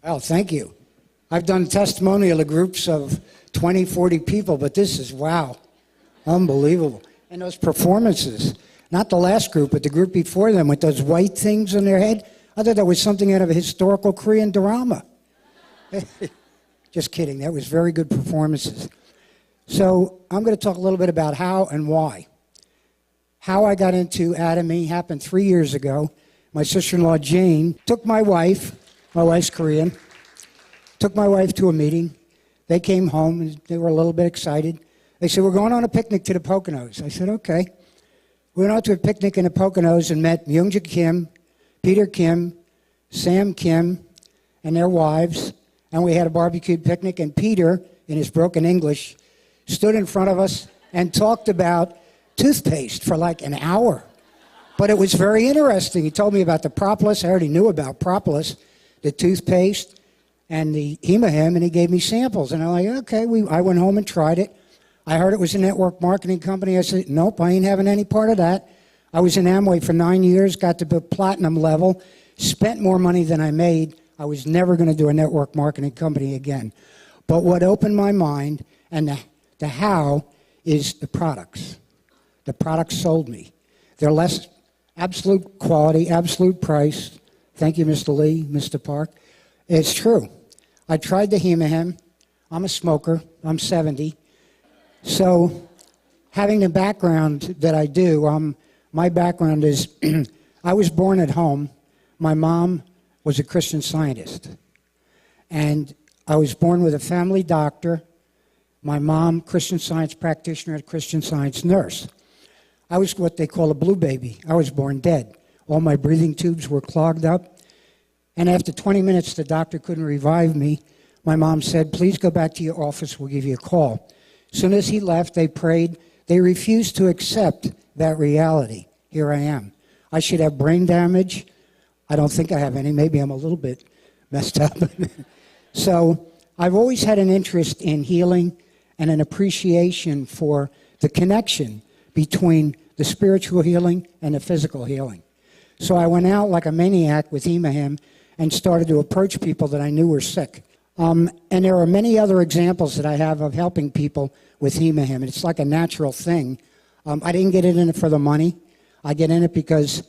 Well, thank you. I've done testimonial groups of 20, 40 people, but this is, wow, unbelievable. And those performances, not the last group, but the group before them with those white things on their head, I thought that was something out of a historical Korean drama. Just kidding, that was very good performances. So I'm going to talk a little bit about how and why. How I got into Atomy happened 3 years ago. My sister-in-law, Jane, took my wife's Korean, took my wife to a meeting. They came home, and they were a little bit excited. They said, we're going on a picnic to the Poconos. I said, okay. We went out to a picnic in the Poconos and met Myungja Kim, Peter Kim, Sam Kim, and their wives. And we had a barbecued picnic, and Peter, in his broken English, stood in front of us and talked about toothpaste for like an hour. But it was very interesting. He told me about the propolis. I already knew about propolis, the toothpaste, and the hemahim, and he gave me samples. And I'm like, okay. I went home and tried it. I heard it was a network marketing company. I said, nope, I ain't having any part of that. I was in Amway for 9 years, got to the platinum level, spent more money than I made. I was never going to do a network marketing company again. But what opened my mind and the how is the products. The products sold me. They're less absolute quality, absolute price. Thank you, Mr. Lee, Mr. Park. It's true. I tried the hemahim. I'm a smoker. I'm 70. So having the background that I do, my background is I was born at home. My mom was a Christian Scientist. And I was born with a family doctor. My mom, Christian Science practitioner, Christian Science nurse. I was what they call a blue baby. I was born dead. All my breathing tubes were clogged up. And after 20 minutes, the doctor couldn't revive me. My mom said, please go back to your office. We'll give you a call. As soon as he left, they prayed. They refused to accept that reality. Here I am. I should have brain damage. I don't think I have any. Maybe I'm a little bit messed up. So I've always had an interest in healing and an appreciation for the connection between the spiritual healing and the physical healing. So I went out like a maniac with hemahim and started to approach people that I knew were sick. And there are many other examples that I have of helping people with hemahim. It's like a natural thing. I didn't get in it for the money. I get in it because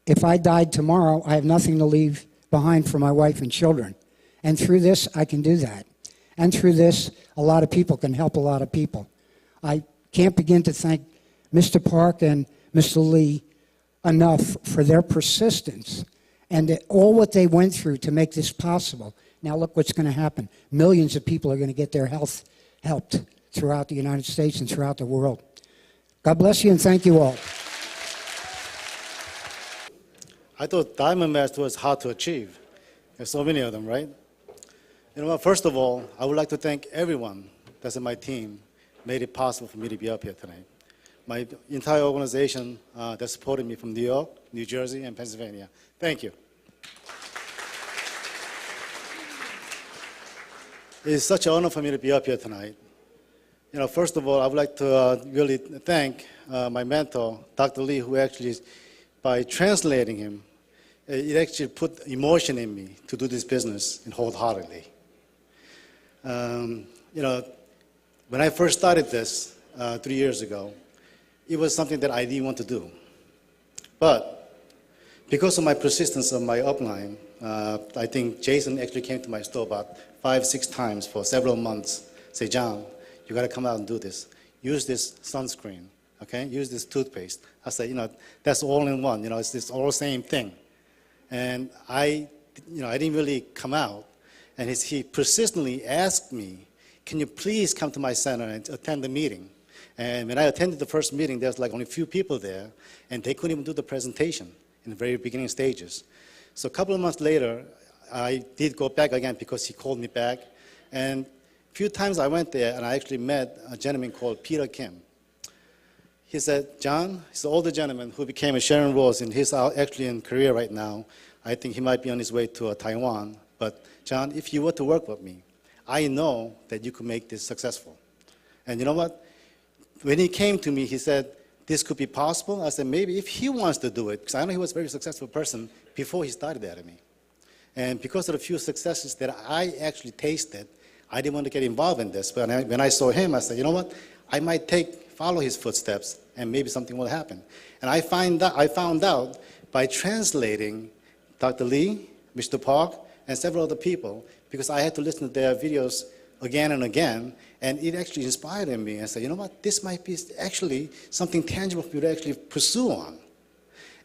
if I died tomorrow, I have nothing to leave behind for my wife and children. And through this, I can do that. And through this, a lot of people can help a lot of people. I can't begin to thank Mr. Park and Mr. Lee enough for their persistence and all what they went through to make this possible. Now look what's going to happen. Millions of people are going to get their health helped throughout the United States and throughout the world. God bless you and thank you all. I thought Diamond Master was hard to achieve. There's so many of them, right? You know what, first of all, I would like to thank everyone that's in my team made it possible for me to be up here tonight. My entire organization that supported me from New York, New Jersey, and Pennsylvania. Thank you. It is such an honor for me to be up here tonight. You know, first of all, I would like to really thank my mentor, Dr. Lee, who actually, by translating him, it actually put emotion in me to do this business and wholeheartedly. You know, when I first started this 3 years ago, it was something that I didn't want to do. But because of my persistence of my upline, I think Jason actually came to my store about 5, 6 times for several months. Say, John, you got to come out and do this. Use this sunscreen, okay? Use this toothpaste. I said, you know, that's all in one. You know, it's all the same thing. And I didn't really come out. And he persistently asked me, can you please come to my center and attend the meeting? And when I attended the first meeting, there was like only a few people there, and they couldn't even do the presentation in the very beginning stages. So a couple of months later, I did go back again because he called me back. And a few times I went there, and I actually met a gentleman called Peter Kim. He said, John, he's an older gentleman who became a Sharon Rose, and he's actually in Korea right now. I think he might be on his way to Taiwan. But John, if you were to work with me, I know that you could make this successful. And you know what? When he came to me, he said, this could be possible. I said, maybe if he wants to do it, because I know he was a very successful person before he started Atomy. And because of the few successes that I actually tasted, I didn't want to get involved in this. But when I saw him, I said, you know what? I might follow his footsteps, and maybe something will happen. And I found out by translating Dr. Lee, Mr. Park, and several other people, because I had to listen to their videos again and again, and it actually inspired me. And I said, you know what? This might be actually something tangible for you to actually pursue on.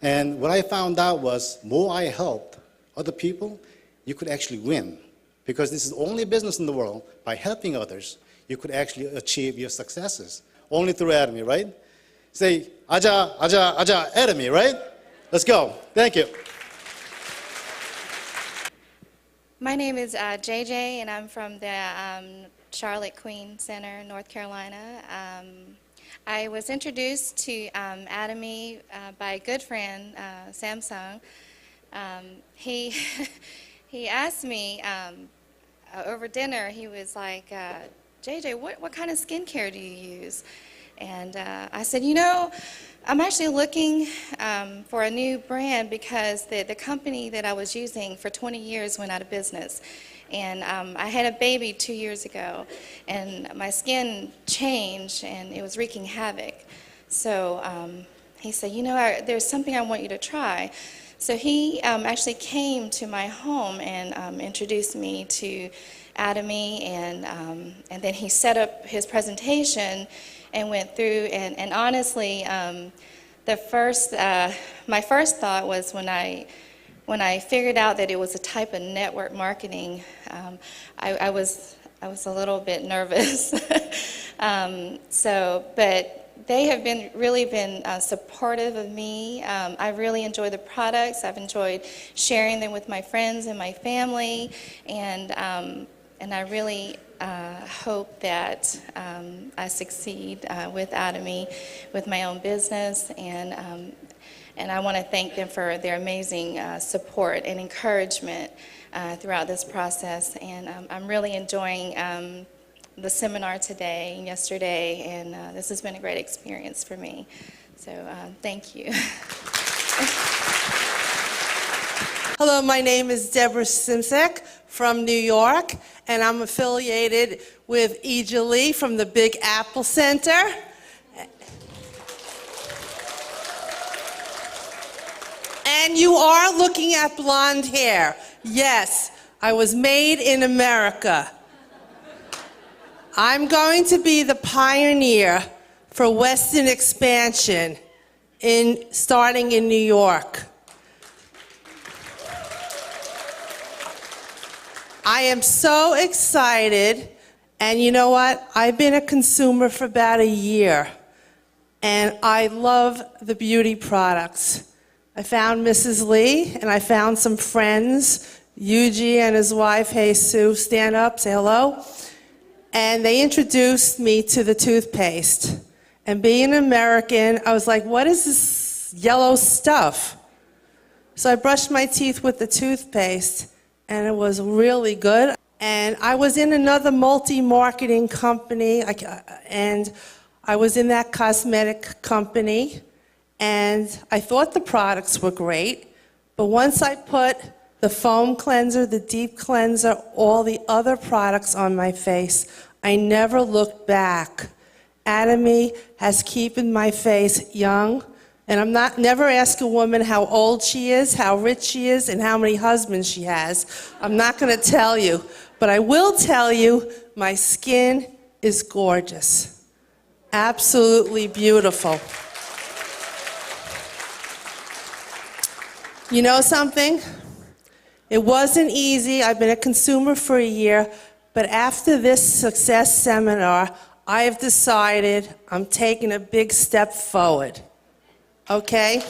And what I found out was, more I helped other people, you could actually win. Because this is the only business in the world, by helping others, you could actually achieve your successes. Only through Atomy, right? Say, aja, aja, aja, Atomy, right? Let's go. Thank you. My name is JJ, and I'm from the Charlotte Queen Center, North Carolina. I was introduced to Atomy by a good friend, Samsung. He he asked me over dinner. He was like, "JJ, what kind of skincare do you use?" And I said, you know, I'm actually looking for a new brand because the company that I was using for 20 years went out of business. And I had a baby 2 years ago, and my skin changed, and it was wreaking havoc. So he said, you know, there's something I want you to try. So he actually came to my home and introduced me to Atomy, and then he set up his presentation and went through, and honestly, my first thought was when I figured out that it was a type of network marketing, I was a little bit nervous. But they have really been supportive of me. I really enjoy the products. I've enjoyed sharing them with my friends and my family, and I really hope that I succeed with Atomy, with my own business, and I want to thank them for their amazing support and encouragement throughout this process. And I'm really enjoying the seminar today and yesterday, and this has been a great experience for me. So thank you. Hello, my name is Deborah Simsek from New York, and I'm affiliated with Ija Lee from the Big Apple Center. And you are looking at blonde hair. Yes, I was made in America. I'm going to be the pioneer for Western expansion starting in New York. I am so excited, and you know what? I've been a consumer for about a year, and I love the beauty products. I found Mrs. Lee, and I found some friends, Yuji and his wife, Hey Sue, stand up, say hello. And they introduced me to the toothpaste. And being an American, I was like, what is this yellow stuff? So I brushed my teeth with the toothpaste, and it was really good. And I was in another multi-marketing company, and I was in that cosmetic company, and I thought the products were great, but once I put the foam cleanser, the deep cleanser, all the other products on my face, I never looked back. Atomy has kept my face young, and I'm never ask a woman how old she is, how rich she is, and how many husbands she has. I'm not going to tell you, but I will tell you my skin is gorgeous. Absolutely beautiful. You know something? It wasn't easy. I've been a consumer for a year, but after this success seminar, I have decided I'm taking a big step forward. Okay?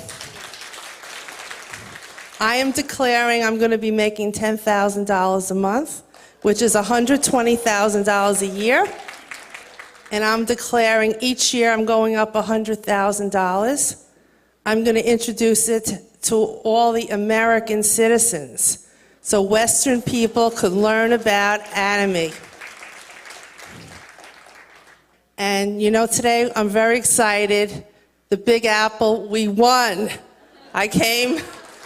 I am declaring I'm going to be making $10,000 a month, which is $120,000 a year. And I'm declaring each year I'm going up $100,000. I'm going to introduce it to all the American citizens so Western people could learn about Atomy. And you know, today I'm very excited. The Big Apple, we won. I came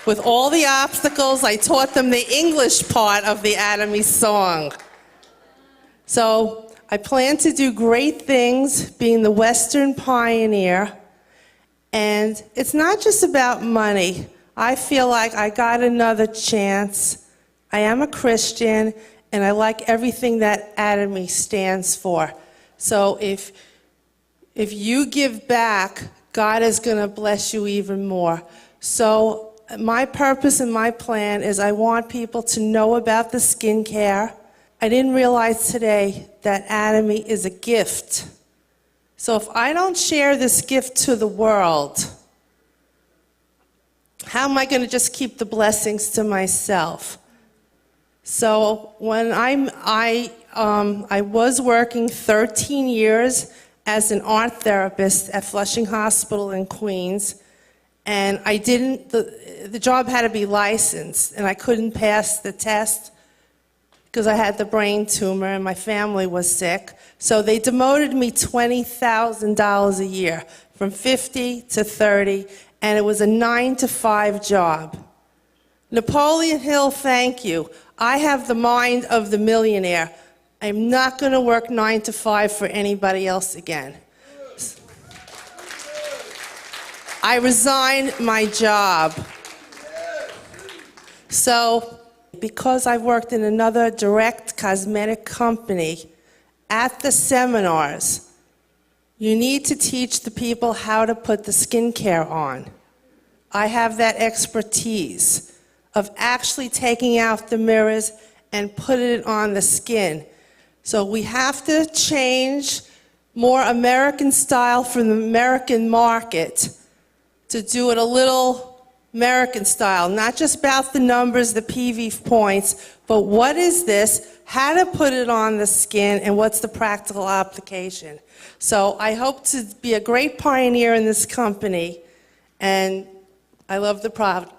With all the obstacles, I taught them the English part of the Atomy song. So I plan to do great things being the Western pioneer. And it's not just about money. I feel like I got another chance. I am a Christian, and I like everything that Atomy stands for. So if you give back, God is going to bless you even more. So my purpose and my plan is I want people to know about the skincare. I didn't realize today that Atomy is a gift. So if I don't share this gift to the world, how am I going to just keep the blessings to myself? So when I was working 13 years as an art therapist at Flushing Hospital in Queens, and the job had to be licensed, and I couldn't pass the test because I had the brain tumor and my family was sick. So they demoted me $20,000 a year, from 50 to 30, and it was a 9-to-5 job. Napoleon Hill, thank you. I have the mind of the millionaire. I'm not going to work 9 to 5 for anybody else again. I resigned my job. So, because I've worked in another direct cosmetic company, at the seminars, you need to teach the people how to put the skincare on. I have that expertise of actually taking out the mirrors and putting it on the skin. So we have to change more American style for the American market to do it a little American style, not just about the numbers, the PV points, but what is this, how to put it on the skin, and what's the practical application. So I hope to be a great pioneer in this company, and I love the product.